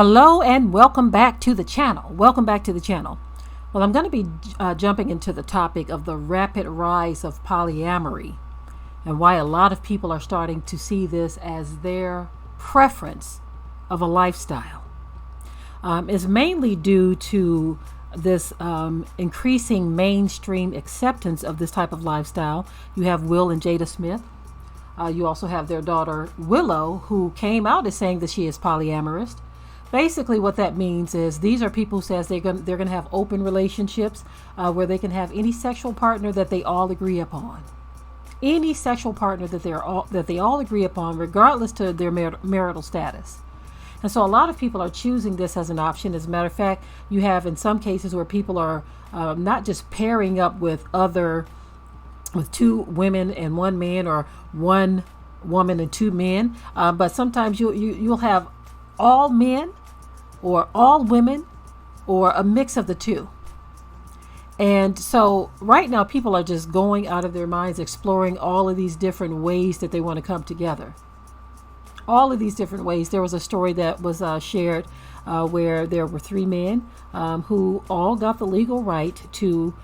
Hello and welcome back to the channel. Well, I'm going to be jumping into the topic of the rapid rise of polyamory and why a lot of people are starting to see this as their preference of a lifestyle. It's mainly due to this increasing mainstream acceptance of this type of lifestyle. You have Will and Jada Smith. You also have their daughter Willow, who came out as saying that she is polyamorous. Basically, what that means is these are people who says they're going to have open relationships where they can have any sexual partner that they all agree upon. Any sexual partner that they all agree upon, regardless to their marital status. And so a lot of people are choosing this as an option. As a matter of fact, you have in some cases where people are not just pairing up with two women and one man, or one woman and two men, but sometimes you'll have all men or all women or a mix of the two. And so right now people are just going out of their minds, exploring all of these different ways that they want to come together. All of these different ways. There was a story that was shared where there were three men who all got the legal right to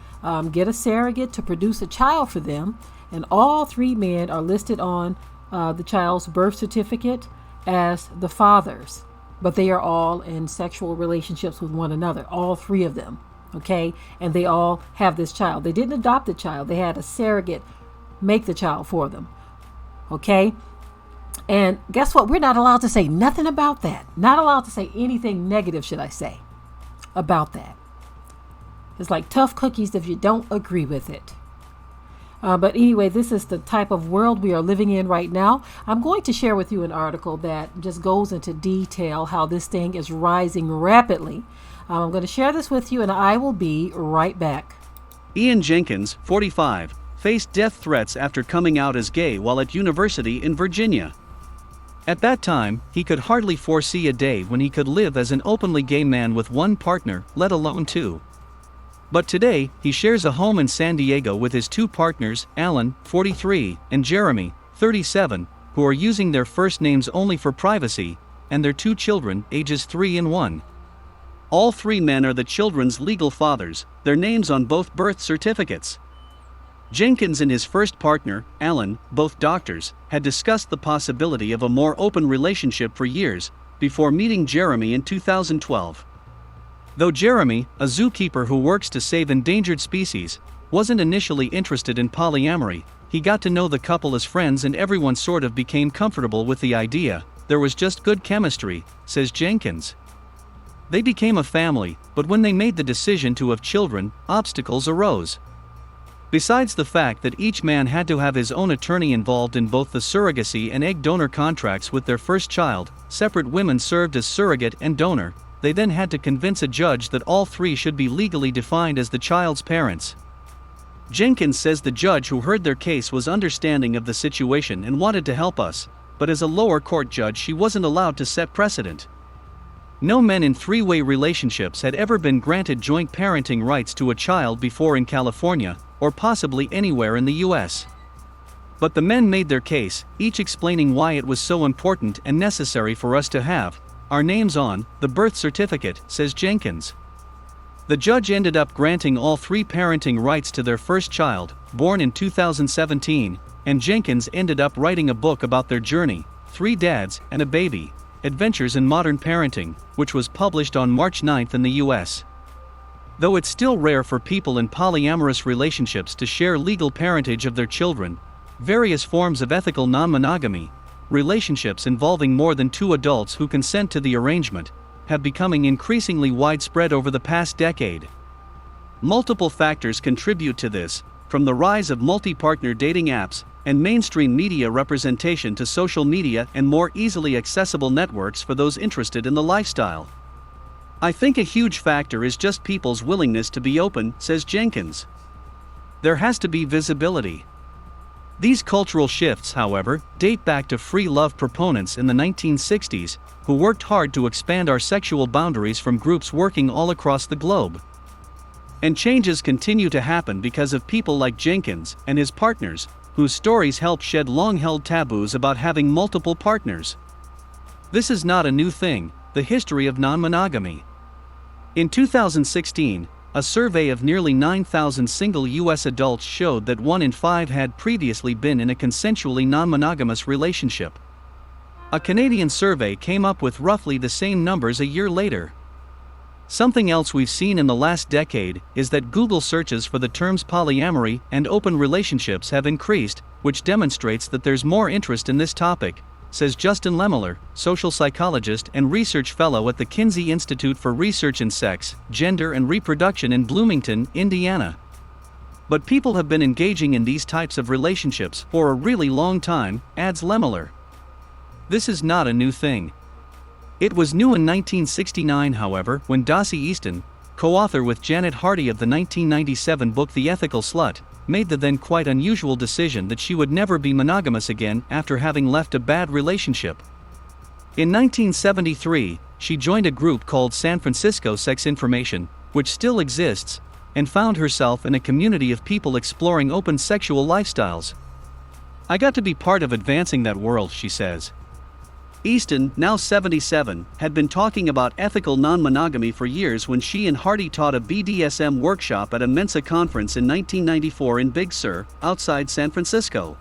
get a surrogate to produce a child for them. And all three men are listed on the child's birth certificate as the fathers. But they are all in sexual relationships with one another, all three of them, okay? And they all have this child. They didn't adopt the child. They had a surrogate make the child for them, okay? And guess what? We're not allowed to say nothing about that. Not allowed to say anything negative, should I say, about that. It's like tough cookies if you don't agree with it. But anyway, this is the type of world we are living in right now. I'm going to share with you an article that just goes into detail how this thing is rising rapidly. I'm going to share this with you and I will be right back. Ian Jenkins, 45, faced death threats after coming out as gay while at university in Virginia. At that time, he could hardly foresee a day when he could live as an openly gay man with one partner, let alone two. But today, he shares a home in San Diego with his two partners, Alan, 43, and Jeremy, 37, who are using their first names only for privacy, and their two children, ages 3 and 1. All three men are the children's legal fathers, their names on both birth certificates. Jenkins and his first partner, Alan, both doctors, had discussed the possibility of a more open relationship for years, before meeting Jeremy in 2012. Though Jeremy, a zookeeper who works to save endangered species, wasn't initially interested in polyamory, he got to know the couple as friends and everyone sort of became comfortable with the idea. There was just good chemistry, says Jenkins. They became a family, but when they made the decision to have children, obstacles arose. Besides the fact that each man had to have his own attorney involved in both the surrogacy and egg donor contracts with their first child, separate women served as surrogate and donor. They then had to convince a judge that all three should be legally defined as the child's parents. Jenkins says the judge who heard their case was understanding of the situation and wanted to help us, but as a lower court judge she wasn't allowed to set precedent. No men in three-way relationships had ever been granted joint parenting rights to a child before in California, or possibly anywhere in the US. But the men made their case, each explaining why it was so important and necessary for us to have our names on the birth certificate, says Jenkins. The judge ended up granting all three parenting rights to their first child, born in 2017, and Jenkins ended up writing a book about their journey, Three Dads and a Baby, Adventures in Modern Parenting, which was published on March 9 in the US. Though it's still rare for people in polyamorous relationships to share legal parentage of their children, various forms of ethical non-monogamy, relationships involving more than two adults who consent to the arrangement, have becoming increasingly widespread over the past decade. Multiple factors contribute to this, from the rise of multi-partner dating apps and mainstream media representation to social media and more easily accessible networks for those interested in the lifestyle. I think a huge factor is just people's willingness to be open, says Jenkins. There has to be visibility. These cultural shifts, however, date back to free love proponents in the 1960s, who worked hard to expand our sexual boundaries from groups working all across the globe. And changes continue to happen because of people like Jenkins and his partners, whose stories help shed long-held taboos about having multiple partners. This is not a new thing. The History of Non-Monogamy. In 2016, a survey of nearly 9,000 single U.S. adults showed that 1 in 5 had previously been in a consensually non-monogamous relationship. A Canadian survey came up with roughly the same numbers a year later. Something else we've seen in the last decade is that Google searches for the terms polyamory and open relationships have increased, which demonstrates that there's more interest in this topic, says Justin Lemmeler, social psychologist and research fellow at the Kinsey Institute for Research in Sex, Gender and Reproduction in Bloomington, Indiana. But people have been engaging in these types of relationships for a really long time, adds Lemmeler. This is not a new thing. It was new in 1969, however, when Dossie Easton, co-author with Janet Hardy of the 1997 book The Ethical Slut, made the then quite unusual decision that she would never be monogamous again after having left a bad relationship. In 1973, she joined a group called San Francisco Sex Information, which still exists, and found herself in a community of people exploring open sexual lifestyles. "I got to be part of advancing that world," she says. Easton, now 77, had been talking about ethical non-monogamy for years when she and Hardy taught a BDSM workshop at a Mensa conference in 1994 in Big Sur, outside San Francisco.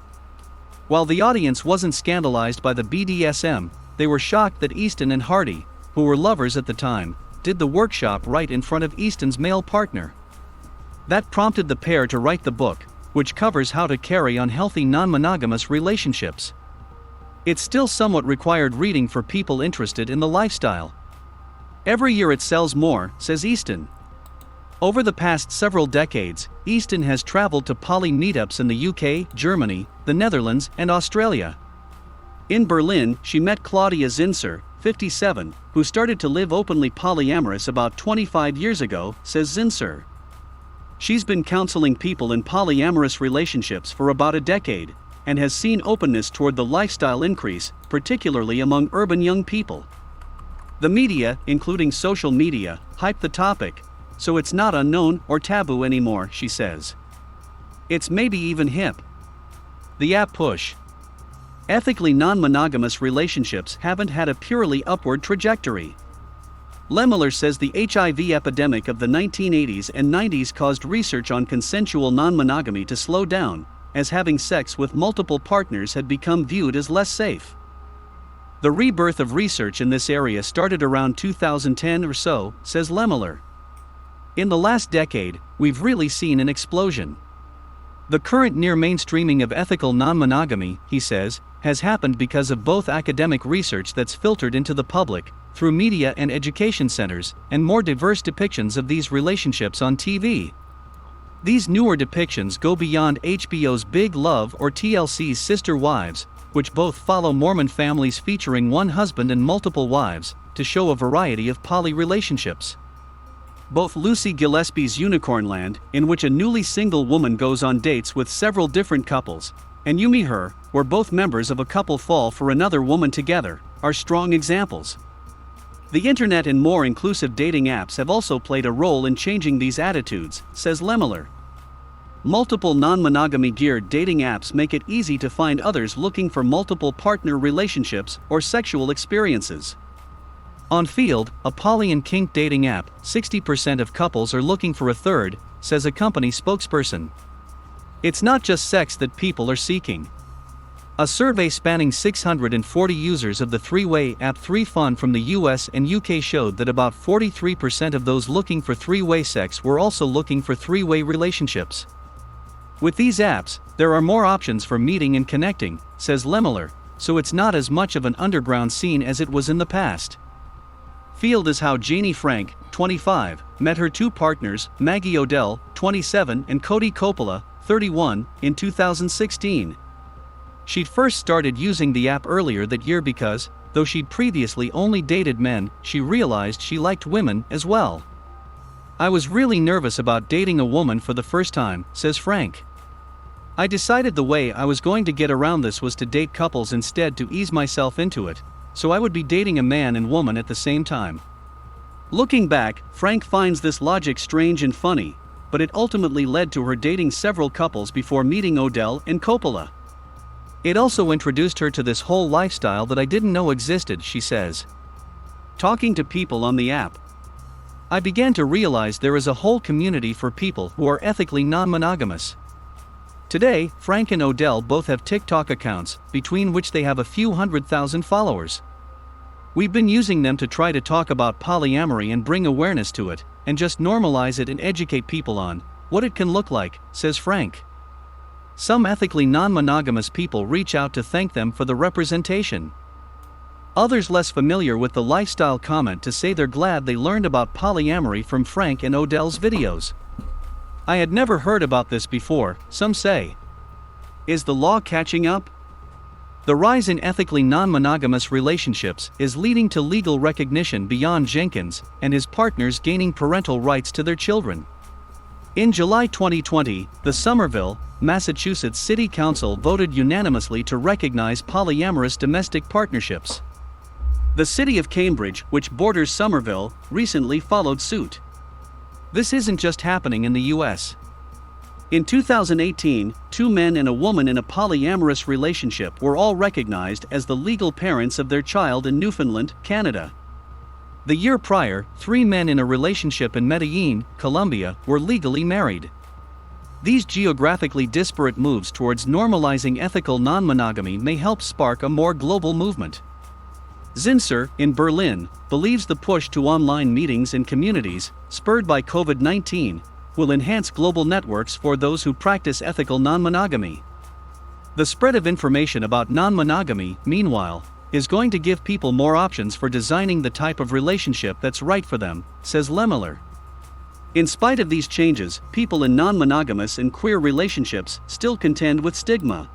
While the audience wasn't scandalized by the BDSM, they were shocked that Easton and Hardy, who were lovers at the time, did the workshop right in front of Easton's male partner. That prompted the pair to write the book, which covers how to carry on healthy non-monogamous relationships. It's still somewhat required reading for people interested in the lifestyle. Every year it sells more, says Easton. Over the past several decades, Easton has traveled to poly meetups in the UK, Germany, the Netherlands, and Australia. In Berlin, she met Claudia Zinser, 57, who started to live openly polyamorous about 25 years ago, says Zinser. She's been counseling people in polyamorous relationships for about a decade, and has seen openness toward the lifestyle increase, particularly among urban young people. The media, including social media, hype the topic, so it's not unknown or taboo anymore, she says. It's maybe even hip. The app push. Ethically non-monogamous relationships haven't had a purely upward trajectory. Lemmeler says the HIV epidemic of the 1980s and 90s caused research on consensual non-monogamy to slow down, as having sex with multiple partners had become viewed as less safe. The rebirth of research in this area started around 2010 or so, says Lemmeler. In the last decade, we've really seen an explosion. The current near mainstreaming of ethical non-monogamy, he says, has happened because of both academic research that's filtered into the public, through media and education centers, and more diverse depictions of these relationships on TV. These newer depictions go beyond HBO's Big Love or TLC's Sister Wives, which both follow Mormon families featuring one husband and multiple wives, to show a variety of poly relationships. Both Lucy Gillespie's Unicornland, in which a newly single woman goes on dates with several different couples, and You Me Her, where both members of a couple fall for another woman together, are strong examples. The internet and more inclusive dating apps have also played a role in changing these attitudes, says Lemmeler. Multiple non-monogamy geared dating apps make it easy to find others looking for multiple partner relationships or sexual experiences. On Field, a poly and kink dating app, 60% of couples are looking for a third, says a company spokesperson. It's not just sex that people are seeking. A survey spanning 640 users of the three-way app 3Fun from the US and UK showed that about 43% of those looking for three-way sex were also looking for three-way relationships. With these apps, there are more options for meeting and connecting, says Lemmeler, so it's not as much of an underground scene as it was in the past. Field is how Janie Frank, 25, met her two partners, Maggie Odell, 27, and Cody Coppola, 31, in 2016. She'd first started using the app earlier that year because, though she'd previously only dated men, she realized she liked women as well. "I was really nervous about dating a woman for the first time," says Frank. "I decided the way I was going to get around this was to date couples instead to ease myself into it, so I would be dating a man and woman at the same time." Looking back, Frank finds this logic strange and funny, but it ultimately led to her dating several couples before meeting Odell and Coppola. "It also introduced her to this whole lifestyle that I didn't know existed," she says. talking to people on the app. I began to realize there is a whole community for people who are ethically non-monogamous. Today, Frank and Odell both have TikTok accounts, between which they have a few 100,000 followers. We've been using them to try to talk about polyamory and bring awareness to it, and just normalize it and educate people on what it can look like, says Frank. Some ethically non-monogamous people reach out to thank them for the representation. Others less familiar with the lifestyle comment to say they're glad they learned about polyamory from Frank and Odell's videos. I had never heard about this before, some say. Is the law catching up? The rise in ethically non-monogamous relationships is leading to legal recognition beyond Jenkins and his partners gaining parental rights to their children. In July 2020, the Somerville, Massachusetts City Council voted unanimously to recognize polyamorous domestic partnerships. The city of Cambridge, which borders Somerville, recently followed suit. This isn't just happening in the US. In 2018, 2 men and a woman in a polyamorous relationship were all recognized as the legal parents of their child in Newfoundland, Canada. The year prior, 3 men in a relationship in Medellin, Colombia, were legally married. These geographically disparate moves towards normalizing ethical non-monogamy may help spark a more global movement. Zinser, in Berlin, believes the push to online meetings and communities, spurred by COVID-19, will enhance global networks for those who practice ethical non-monogamy. The spread of information about non-monogamy, meanwhile, is going to give people more options for designing the type of relationship that's right for them, says Lemiller. In spite of these changes, people in non-monogamous and queer relationships still contend with stigma.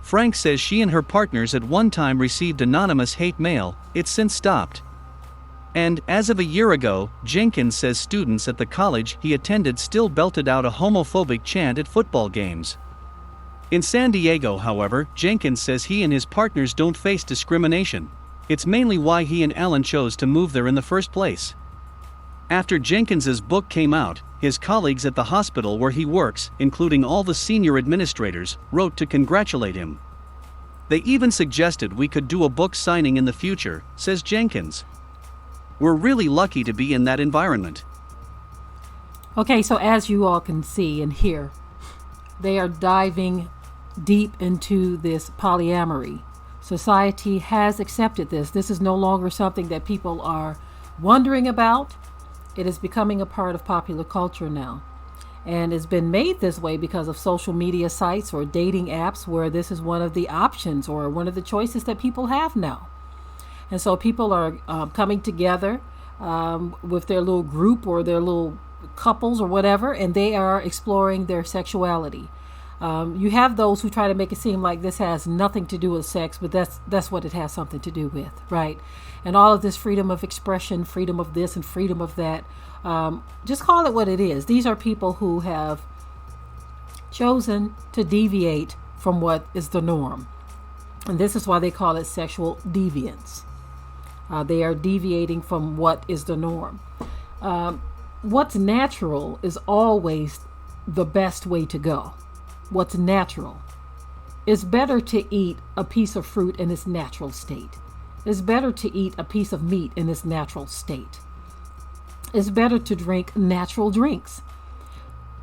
Frank says she and her partners at one time received anonymous hate mail. It's since stopped. And, as of a year ago, Jenkins says students at the college he attended still belted out a homophobic chant at football games. In San Diego, however, Jenkins says he and his partners don't face discrimination. It's mainly why he and Ellen chose to move there in the first place. After Jenkins's book came out, his colleagues at the hospital where he works, including all the senior administrators, wrote to congratulate him. They even suggested we could do a book signing in the future, says Jenkins. We're really lucky to be in that environment. Okay, so as you all can see and hear, they are diving deep into this polyamory. Society has accepted this. This is no longer something that people are wondering about. It is becoming a part of popular culture now. And it's been made this way because of social media sites or dating apps where this is one of the options or one of the choices that people have now. And so people are coming together with their little group or their little couples or whatever, and they are exploring their sexuality. You have those who try to make it seem like this has nothing to do with sex, but that's what it has something to do with, right? And all of this freedom of expression, freedom of this and freedom of that, just call it what it is. These are people who have chosen to deviate from what is the norm. And this is why they call it sexual deviance. They are deviating from what is the norm. What's natural is always the best way to go. What's natural. It's better to eat a piece of fruit in its natural state. It's better to eat a piece of meat in its natural state. It's better to drink natural drinks.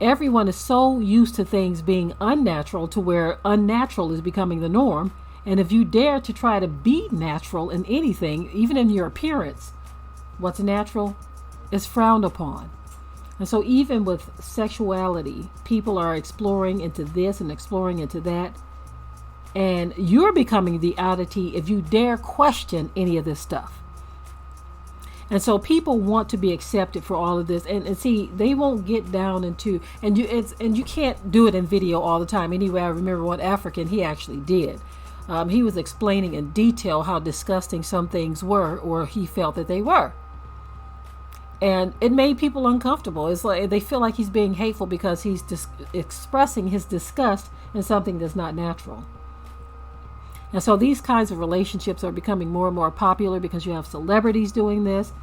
Everyone is so used to things being unnatural to where unnatural is becoming the norm. And if you dare to try to be natural in anything, even in your appearance, what's natural is frowned upon. And so even with sexuality, people are exploring into this and exploring into that. And you're becoming the oddity if you dare question any of this stuff. And so people want to be accepted for all of this. And see, they won't get down into, and you can't do it in video all the time. Anyway, I remember one African, he actually did. He was explaining in detail how disgusting some things were, or he felt that they were. And it made people uncomfortable. It's like they feel like he's being hateful because he's expressing his disgust in something that's not natural. And so these kinds of relationships are becoming more and more popular because you have celebrities doing this.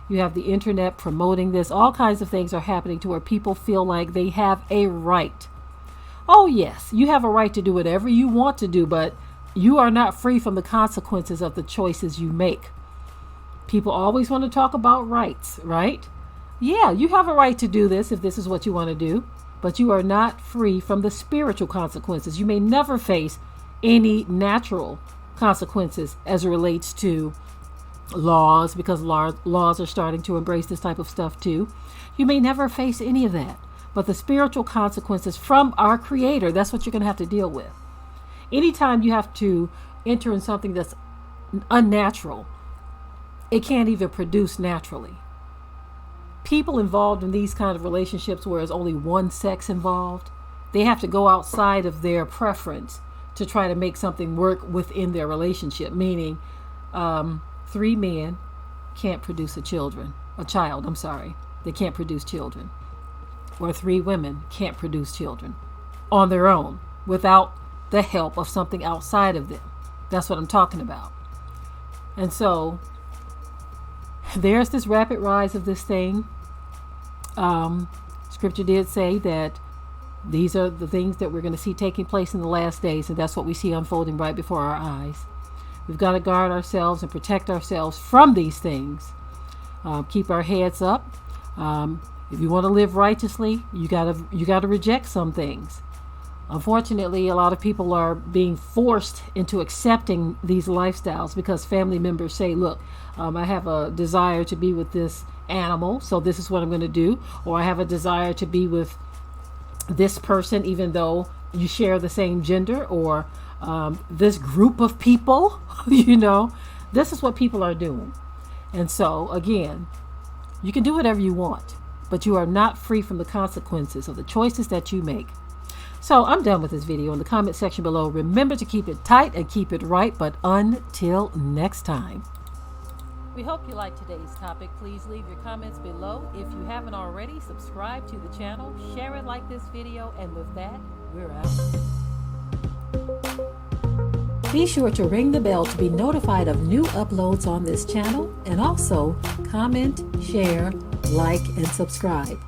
You have the internet promoting this. All kinds of things are happening to where people feel like they have a right. Oh, yes, you have a right to do whatever you want to do, but you are not free from the consequences of the choices you make. People always want to talk about rights, right? Yeah, you have a right to do this if this is what you want to do, but you are not free from the spiritual consequences. You may never face any natural consequences as it relates to laws, because laws are starting to embrace this type of stuff too. You may never face any of that, but the spiritual consequences from our Creator, that's what you're going to have to deal with. Anytime you have to enter in something that's unnatural, it can't even produce naturally. People involved in these kind of relationships where there's only one sex involved, they have to go outside of their preference to try to make something work within their relationship. Meaning, 3 men can't produce a child. They can't produce children. Or 3 women can't produce children on their own without the help of something outside of them. That's what I'm talking about. And so there's this rapid rise of this thing. Scripture did say that these are the things that we're going to see taking place in the last days, and that's what we see unfolding right before our eyes. We've got to guard ourselves and protect ourselves from these things. Keep our heads up. If you want to live righteously, you gotta reject some things. Unfortunately, a lot of people are being forced into accepting these lifestyles because family members say, look, I have a desire to be with this animal, so this is what I'm going to do. Or I have a desire to be with this person, even though you share the same gender, or this group of people, this is what people are doing. And so, again, you can do whatever you want, but you are not free from the consequences of the choices that you make. So I'm done with this video. In the comment section below, remember to keep it tight and keep it right, but until next time. We hope you liked today's topic. Please leave your comments below. If you haven't already, subscribe to the channel, share it like this video, and with that, we're out. Be sure to ring the bell to be notified of new uploads on this channel, and also comment, share, like, and subscribe.